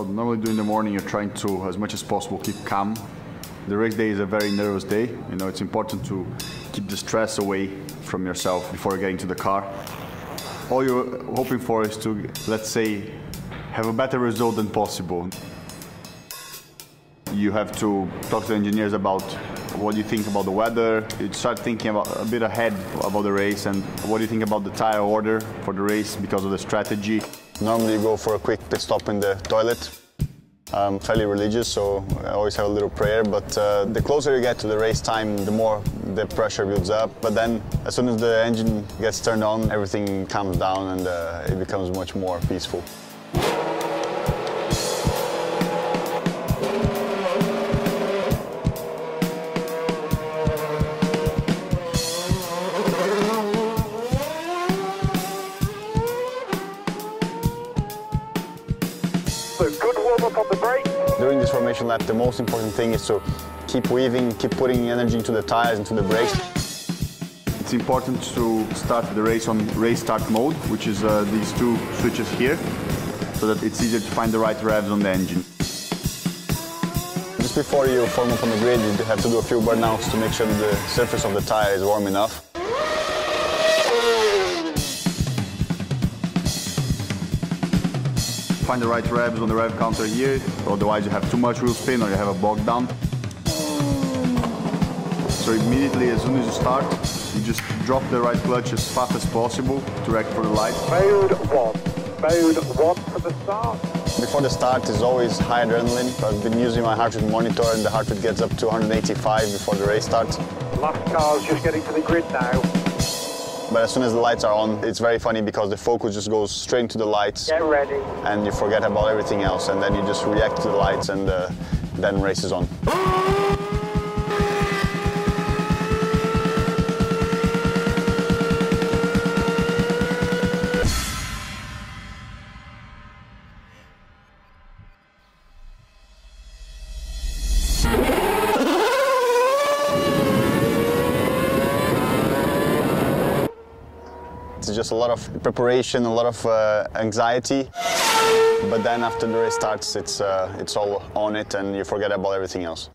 Well, normally during the morning you're trying to, as much as possible, keep calm. The race day is a very nervous day. You know, it's important to keep the stress away from yourself before getting to the car. All you're hoping for is to, let's say, have a better result than possible. You have to talk to the engineers about what you think about the weather. You start thinking about a bit ahead about the race and what do you think about the tire order for the race because of the strategy. Normally you go for a quick pit stop in the toilet. I'm fairly religious, so I always have a little prayer, but the closer you get to the race time, the more the pressure builds up. But then, as soon as the engine gets turned on, everything calms down and it becomes much more peaceful. Good warm-up on the brake. During this formation lap, the most important thing is to keep weaving, keep putting energy into the tires, into the brakes. It's important to start the race on race start mode, which is these two switches here, so that it's easier to find the right revs on the engine. Just before you form up on the grid, you have to do a few burnouts to make sure that the surface of the tire is warm enough. Find the right revs on the rev counter here, otherwise you have too much wheel spin or you have a bog down. So immediately, as soon as you start, you just drop the right clutch as fast as possible to react for the light. Mode 1. Mode 1 for the start. Before the start is always high adrenaline. I've been using my heart rate monitor and the heart rate gets up to 185 before the race starts. Last car's just getting to the grid now. But as soon as the lights are on, it's very funny because the focus just goes straight into the lights. Get ready. And you forget about everything else, and then you just react to the lights, and then race is on. It's just a lot of preparation, a lot of anxiety, but then after the race starts, it's all on it and you forget about everything else.